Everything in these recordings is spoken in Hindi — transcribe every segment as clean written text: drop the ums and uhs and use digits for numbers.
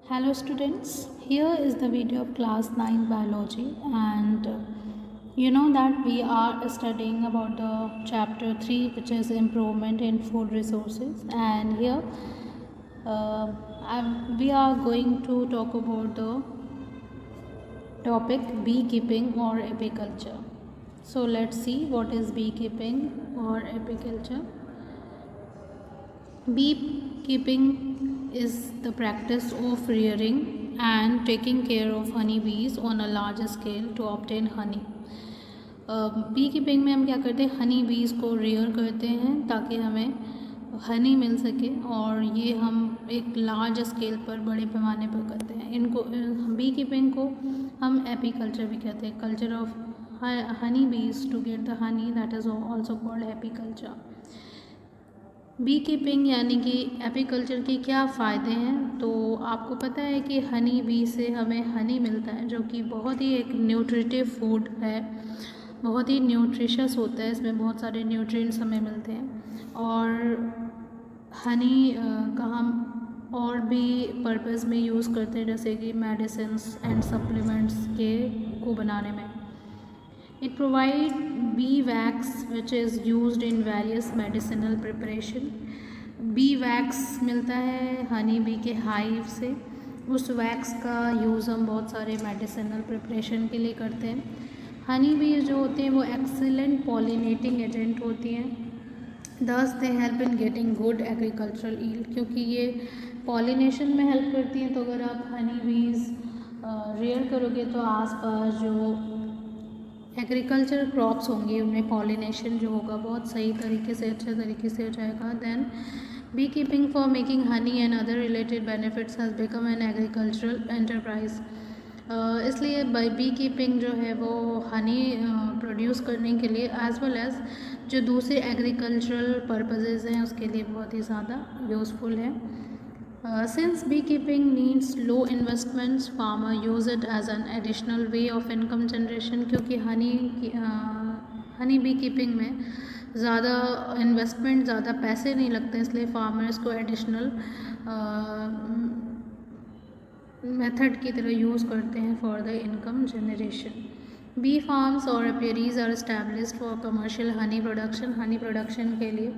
Hello students, here is the video of class 9 biology and you know that we are studying about the chapter 3 which is improvement in food resources and here we are going to talk about the topic beekeeping or apiculture. So let's see what is beekeeping or apiculture. Beekeeping is the practice of rearing and taking care of honeybees on a large scale to obtain honey. Bee keeping में हम क्या करते हैं, हनी बीज को रेयर करते हैं ताकि हमें हनी मिल सके और ये हम एक लार्ज स्केल पर बड़े पैमाने पर करते हैं। इनको बी कीपिंग को हम एपीकल्चर भी कहते हैं, culture of honey bees to get the honey, that is also called apiculture. Bee keeping यानी कि एपीकल्चर के क्या फ़ायदे हैं, तो आपको पता है कि हनी बी से हमें हनी मिलता है जो कि बहुत ही एक न्यूट्रिटिव फूड है, बहुत ही न्यूट्रिशस होता है, इसमें बहुत सारे न्यूट्रिएंट्स हमें मिलते हैं। और हनी का हम और भी पर्पज़ में यूज़ करते हैं जैसे कि मेडिसिन्स एंड सप्लीमेंट्स को बनाने में। It provides bee wax which is used in various medicinal preparation. bee wax मिलता है हनी बी के हाइव से, उस वैक्स का यूज़ हम बहुत सारे मेडिसिनल प्रिपरेशन के लिए करते हैं। हनी बी जो होते हैं वो एक्सीलेंट पॉलिनेटिंग एजेंट होती हैं, दस दे help in getting good agricultural yield, क्योंकि ये पॉलिनेशन में हेल्प करती हैं। तो अगर आप हनी बीज रेयर करोगे तो आसपास जो एग्रीकल्चर क्रॉप्स होंगे उनमें पॉलिनेशन जो होगा बहुत सही तरीके से, अच्छे तरीके से हो जाएगा। Then bee keeping for making honey and other related benefits has become an agricultural enterprise. इसलिए बी कीपिंग जो है वो हनी प्रोड्यूस करने के लिए एज वेल एज जो दूसरे एग्रीकल्चरल पर्पजेज़ हैं उसके लिए बहुत ही ज़्यादा यूज़फुल है। Since beekeeping needs low investments, farmer use it as an additional way of income generation, क्योंकि हनी बी कीपिंग में ज़्यादा इन्वेस्टमेंट, ज़्यादा पैसे नहीं लगते, इसलिए फार्मर्स को एडिशनल मेथड की तरह यूज़ करते हैं for the income generation. Bee farms और apiaries are established for commercial honey production, honey production के लिए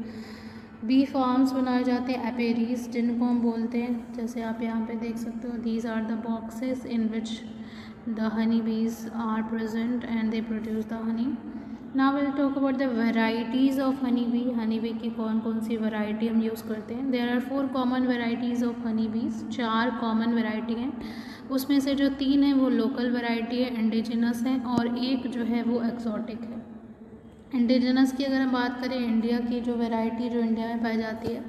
बी फार्म्स बनाए जाते हैं। एपेरीज जिनको हम बोलते हैं, जैसे आप यहाँ पे देख सकते हो, these are the boxes in which the honey bees are present and they produce the honey. Now will talk about the varieties of honey bee की कौन कौन सी वैरायटी हम यूज़ करते हैं। There are 4 common varieties of honey bees, 4 common variety हैं, उसमें से जो 3 हैं वो लोकल वेराइटी है, इंडिजिनस है, और एक जो है वो एक्सोटिक है। इंडिजिनस की अगर हम बात करें, इंडिया की जो वैरायटी जो इंडिया में पाई जाती है,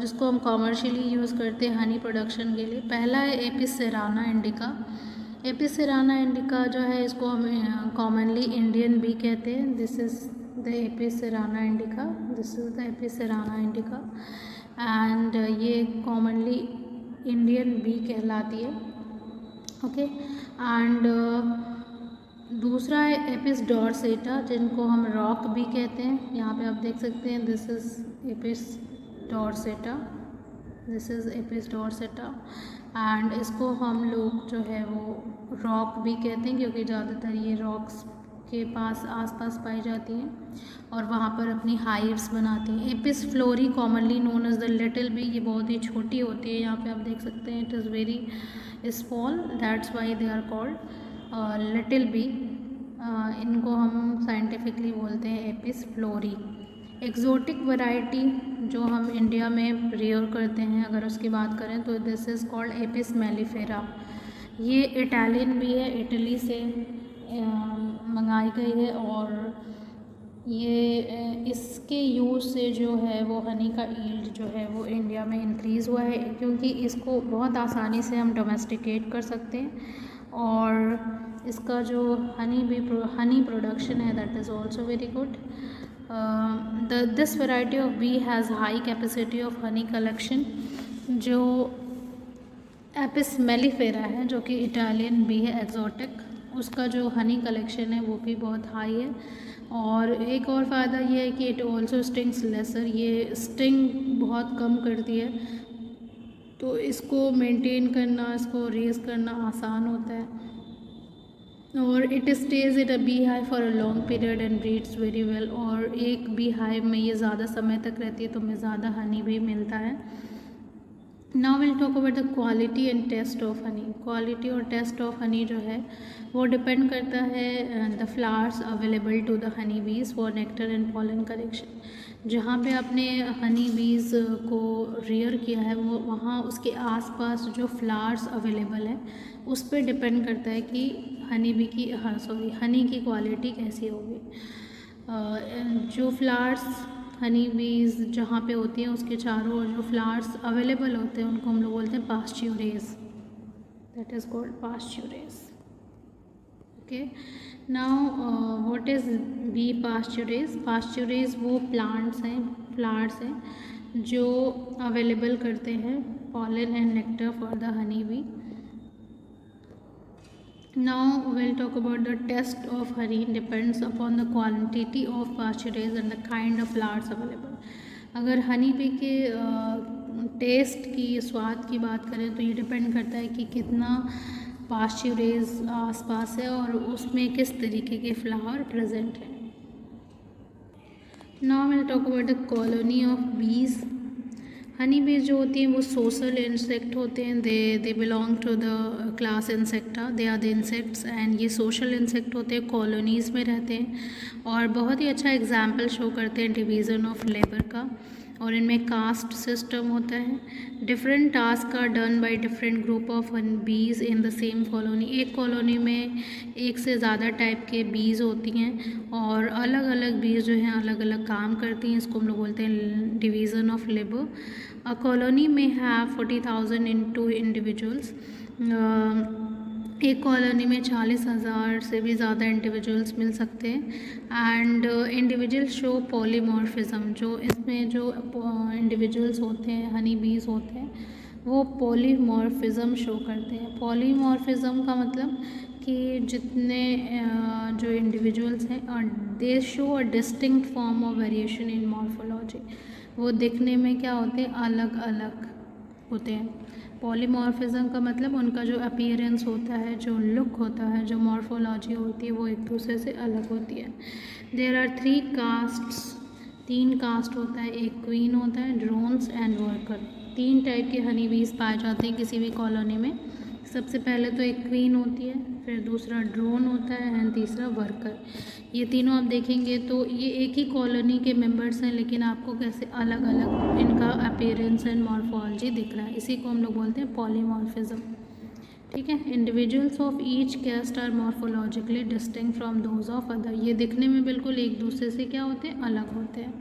जिसको हम कॉमर्शियली यूज़ करते हैं हनी प्रोडक्शन के लिए, पहला है Apis cerana indica. Apis cerana indica जो है इसको हम कॉमनली इंडियन बी कहते हैं। This is the Apis cerana indica, this is the Apis cerana indica and ये कॉमनली इंडियन बी कहलाती है। ओके, एंड दूसरा है एपिस डॉर्सेटा जिनको हम रॉक भी कहते हैं। यहाँ पे आप देख सकते हैं, this is Apis dorsata, this is Apis dorsata and इसको हम लोग जो है वो रॉक भी कहते हैं क्योंकि ज़्यादातर ये रॉक्स के पास आसपास पाई जाती हैं और वहाँ पर अपनी हाइव्स बनाती हैं। Apis florea commonly known as the little bee, ये बहुत ही छोटी होती है, यहाँ पे आप देख सकते हैं, it is very small, that's why they are called little bee. इनको हम साइंटिफिकली बोलते हैं एपिस फ्लोरी। एक्जोटिक वैरायटी जो हम इंडिया में रेयर करते हैं अगर उसकी बात करें तो this is called Apis mellifera. ये इटालियन भी है, इटली से मंगाई गई है और ये इसके यूज़ से जो है वो हनी का ईल्ड जो है वो इंडिया में इंक्रीज़ हुआ है क्योंकि इसको बहुत आसानी से हम डोमेस्टिकेट कर सकते हैं और इसका जो हनी प्रोडक्शन है that is also very good. This variety of bee has high capacity of honey collection. जो एपिस मेलिफेरा है जो कि इटालियन बी है एक्जोटिक, उसका जो हनी कलेक्शन है वो भी बहुत हाई है। और एक और फ़ायदा ये है कि इट ऑल्सो स्टिंग्स लेसर, ये स्टिंग बहुत कम करती है तो इसको मेंटेन करना, इसको रेज़ करना आसान होता है। और it stage in a bee hive for a long period and breeds very well. और एक बी हाइव में ये ज़्यादा समय तक रहती है तो हमें ज़्यादा हनी भी मिलता है। Now will talk about the quality and taste of honey. Quality और टेस्ट ऑफ हनी जो है वो डिपेंड करता है the flowers available to the honey bees for nectar and pollen collection. जहाँ पे आपने हनी बीज को रियर किया है वो वहाँ उसके आसपास जो फ्लावर्स अवेलेबल है उस पर डिपेंड करता है कि हनी की क्वालिटी कैसी होगी। जो फ्लावर्स हनी बीज जहाँ पे होती हैं उसके चारों ओर जो फ्लावर्स अवेलेबल होते हैं उनको हम लोग बोलते हैं pasturage. That is called pasturage. Okay, now what is bee pasturage? Pasturage वो फ्लावर्स हैं जो अवेलेबल करते हैं pollen and nectar for the honey bee. Now we'll talk about the taste of honey depends upon the quantity of pasturage and the kind of flowers available. अगर हनी बी के टेस्ट की, स्वाद की बात करें तो ये डिपेंड करता है कि कितना पास्चुरेज आसपास है और उसमें किस तरीके के फ्लावर प्रेजेंट हैं। Now we'll talk about the colony of bees. Honey bees जो होती हैं वो सोशल इंसेक्ट होते हैं। They belong to the class Insecta. They are the insects and ये सोशल इंसेक्ट होते हैं, कॉलोनीज़ में रहते हैं और बहुत ही अच्छा एग्जाम्पल शो करते हैं डिवीज़न ऑफ लेबर का। और इनमें कास्ट सिस्टम होता है। Different task are done by different group of bees in the same colony. एक कॉलोनी में एक से ज़्यादा टाइप के बीज होती हैं और अलग अलग बीज जो हैं अलग अलग काम करती हैं। इसको हम लोग बोलते हैं division of labour. A colony में हैव 40,000 इनटू इंडिविजुअल्स। एक कॉलोनी में 40,000 से भी ज़्यादा इंडिविजुअल्स मिल सकते हैं। And individual show polymorphism. जो इसमें जो इंडिविजुअल्स होते हैं, हनी बीज होते हैं, वो पॉलीमॉर्फिज्म शो करते हैं। पॉलीमॉर्फिज्म का मतलब कि जितने जो इंडिविजुअल्स हैं दे show a distinct form of variation in morphology. वो दिखने में क्या होते हैं, अलग अलग होते हैं। पॉलीमॉर्फिज्म का मतलब उनका जो अपीयरेंस होता है, जो लुक होता है, जो मॉर्फोलॉजी होती है वो एक दूसरे से अलग होती है। There are 3 castes. 3 कास्ट होता है। एक क्वीन होता है, ड्रोन्स एंड वर्कर। 3 टाइप के हनी बीज पाए जाते हैं किसी भी कॉलोनी में। सबसे पहले तो एक क्वीन होती है, फिर दूसरा ड्रोन होता है एंड तीसरा वर्कर। ये तीनों आप देखेंगे तो ये एक ही कॉलोनी के मेंबर्स हैं लेकिन आपको कैसे अलग अलग इनका अपीयरेंस एंड मॉर्फोलॉजी दिख रहा है। इसी को हम लोग बोलते हैं पॉलीमॉर्फिज्म। ठीक है। Individuals of each caste are morphologically distinct from those of other. ये दिखने में बिल्कुल एक दूसरे से क्या होते हैं, अलग होते हैं।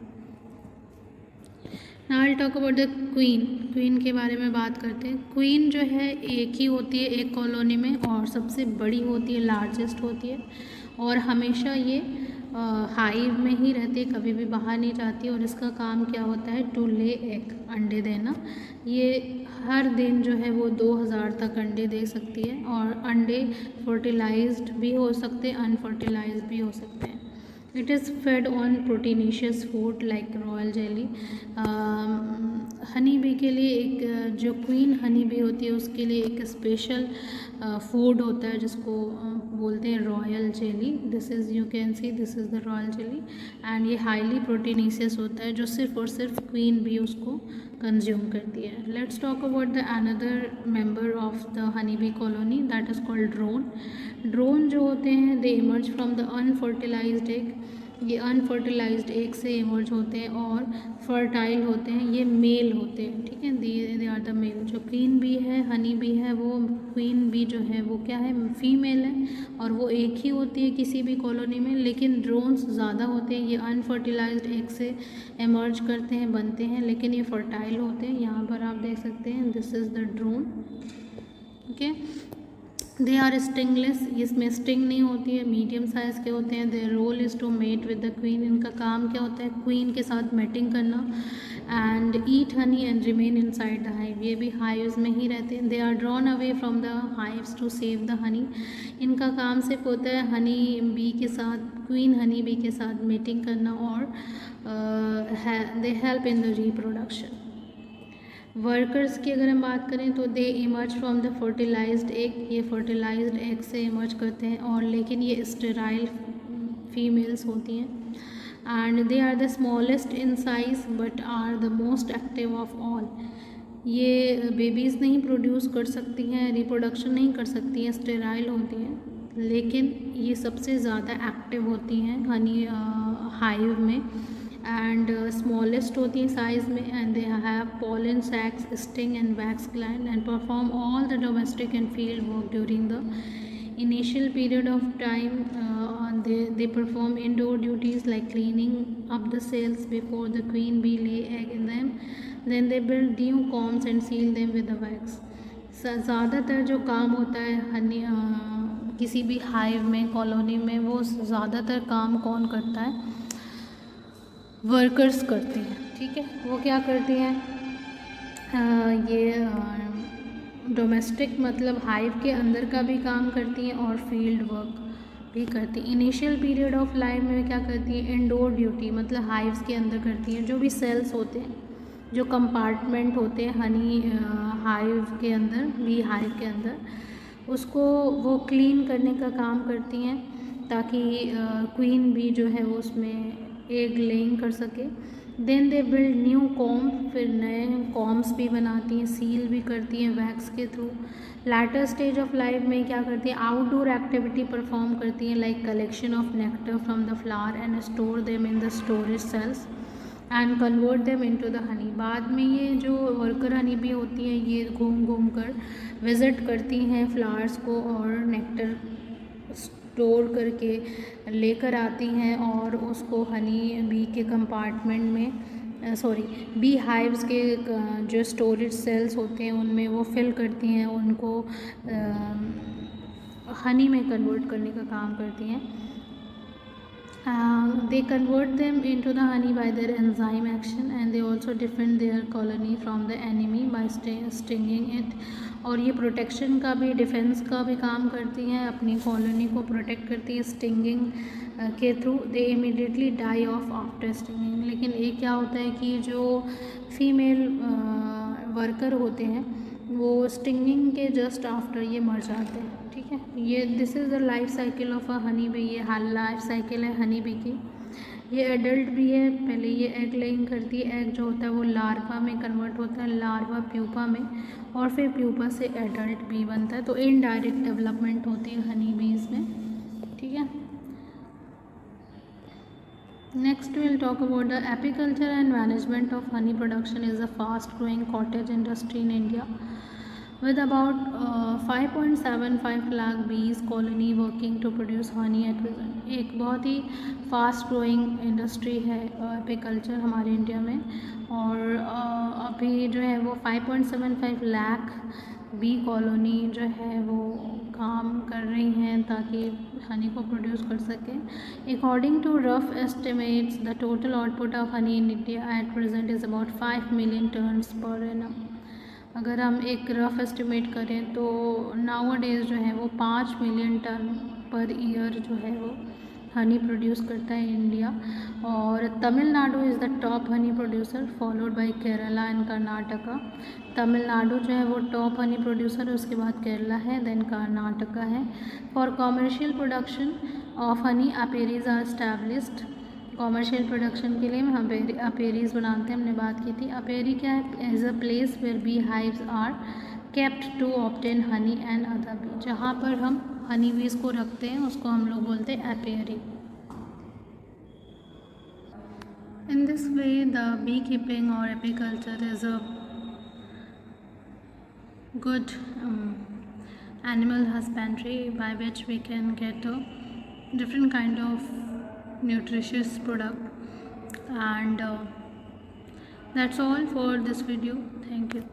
Now I talk about the queen. Queen के बारे में बात करते हैं। क्वीन जो है एक ही होती है एक कॉलोनी में और सबसे बड़ी होती है, लार्जेस्ट होती है और हमेशा ये हाइव में ही रहती है, कभी भी बाहर नहीं जाती। और इसका काम क्या होता है, टू ले एग, अंडे देना। ये हर दिन जो है वो 2000 तक अंडे दे सकती है और अंडे फर्टिलाइज्ड भी हो सकते हैं, अनफर्टिलाइज्ड भी हो सकते हैं। It is fade on proteinaceous food like royal jelly. Honey bee के लिए एक जो क्वीन हनी बी होती है उसके लिए एक स्पेशल फूड होता है जिसको बोलते हैं royal jelly. This is, you can see, this is the royal jelly and ये हाईली प्रोटीनिशियस होता है जो सिर्फ और सिर्फ क्वीन बी उसको कंज्यूम करती है। Let's talk about the another member of the honey bee colony, that is called drone. Drone जो होते हैं they emerge from the unfertilised egg. ये अनफर्टिलाइज्ड एग से इमर्ज होते हैं और फर्टाइल होते हैं, ये मेल होते हैं। ठीक है, दे आर द मेल। जो क्वीन बी है, हनी बी है, वो क्वीन बी जो है वो क्या है, फीमेल है और वो एक ही होती है किसी भी कॉलोनी में। लेकिन ड्रोन्स ज़्यादा होते हैं, ये अनफर्टिलाइज्ड एग से इमर्ज करते हैं, बनते हैं, लेकिन ये फर्टाइल होते हैं। यहाँ पर आप देख सकते हैं, this is the drone. Okay, they are stingless, इसमें स्टिंग नहीं होती है, मीडियम साइज़ के होते हैं। Their role is to mate with the queen. इनका काम क्या होता है, क्वीन के साथ मेटिंग करना and eat honey and remain inside the hive. ये भी हाइव्स में ही रहते हैं। They are drawn away from the hives to save the honey. इनका काम सिर्फ होता है हनी बी के साथ, क्वीन हनी बी के साथ मेटिंग करना और they help in the reproduction. Workers की अगर हम बात करें तो they emerge from the fertilised egg, ये फर्टिलाइज्ड एग से इमर्ज करते हैं, और लेकिन ये स्टेराइल फीमेल्स होती हैं। And they are the smallest in size but are the most active of all. ये बेबीज़ नहीं प्रोड्यूस कर सकती हैं, रिप्रोडक्शन नहीं कर सकती हैं, स्टेराइल होती हैं, लेकिन ये सबसे ज़्यादा एक्टिव होती हैं हनी हाइव में, एंड स्मॉलेस्ट होती हैं साइज में, and they have pollen sacs, sting and wax gland, and perform all the domestic and field work during the initial period of time. They perform indoor duties like cleaning up the cells before the queen bee lay egg in them. Then they build new combs and seal them with the wax. ज़्यादातर जो काम होता है हनी किसी भी हाइव में, कॉलोनी में, वो ज़्यादातर काम कौन करता है? वर्कर्स करते हैं। ठीक है, वो क्या करती हैं? ये डोमेस्टिक मतलब हाइव के अंदर का भी काम करती हैं और फील्ड वर्क भी करती हैं। इनिशियल पीरियड ऑफ लाइफ में क्या करती हैं? इंडोर ड्यूटी मतलब हाइव्स के अंदर करती हैं। जो भी सेल्स होते हैं, जो कंपार्टमेंट होते हैं हनी हाइव के अंदर, बी हाइव के अंदर, उसको वो क्लीन करने का काम करती हैं ताकि क्वीन बी जो है वो उसमें एग लेइंग कर सके। Then they build new comb, फिर नए कॉम्स भी बनाती हैं, सील भी करती हैं वैक्स के थ्रू। लैटर स्टेज ऑफ लाइफ में क्या करती हैं? आउटडोर एक्टिविटी परफॉर्म करती हैं, like collection of nectar from the flower and store them in the storage cells and convert them into the honey. बाद में ये जो वर्कर हनी भी होती हैं, ये घूम घूम कर विज़िट करती हैं फ्लावर्स को और नेक्टर स्टोर करके लेकर आती हैं और उसको हनी बी के कंपार्टमेंट में बी हाइव्स के जो स्टोरेज सेल्स होते हैं उनमें वो फिल करती हैं, उनको हनी में कन्वर्ट करने का काम करती हैं। They convert them into the honey by their enzyme action, and they also defend their colony from the enemy by stinging it. और ये प्रोटेक्शन का भी, डिफेंस का भी काम करती हैं, अपनी कॉलोनी को प्रोटेक्ट करती है स्टिंगिंग के थ्रू। They immediately die of after stinging. लेकिन एक क्या होता है कि जो फीमेल वर्कर होते हैं वो स्टिंगिंग के जस्ट आफ्टर ये मर जाते हैं। ठीक है, ये this is the life cycle of a honey bee. ये लाइफ साइकिल है हनी बी की। ये एडल्ट भी है, पहले ये एग लेइंग करती है, एग जो होता है वो लार्वा में कन्वर्ट होता है, लार्वा प्यूपा में, और फिर प्यूपा से एडल्ट बी बनता है। तो इनडायरेक्ट डेवलपमेंट होती है हनी बीज में। ठीक है, next will talk about the apiculture and management of honey production is a fast growing cottage industry in India with about 5.75 lakh bees colony working to produce honey at present। एक बहुत ही फास्ट ग्रोइंग इंडस्ट्री है एपीकल्चर हमारे इंडिया में, और अभी जो है वो 5.75 लाख बी कॉलोनी जो है वो काम कर रही हैं ताकि हनी को प्रोड्यूस कर सकें। According to rough estimates the total output of honey in India at present is about 5 million tons per annum. अगर हम एक रफ एस्टिमेट करें तो नाउ डेज जो है वो 5 मिलियन टन पर ईयर जो है वो हनी प्रोड्यूस करता है इंडिया। और Tamil Nadu is the top Honey producer followed by Kerala and Karnataka. Tamil Nadu जो है वो टॉप हनी प्रोड्यूसर है, उसके बाद केरला है, देन कर्नाटका है। For commercial production of honey apiaries are established. Commercial production के लिए हम अपेरीज बनाते हैं, हमने बात की थी। अपेरी क्या है? As a place where bee hives are kept to obtain honey and other bee. जहाँ पर हम हनी बीज को रखते हैं उसको हम लोग बोलते हैं apiary. In this way the bee keeping or apiculture is a good animal husbandry by which we can get a different kind of nutritious product, and that's all for this video. Thank you.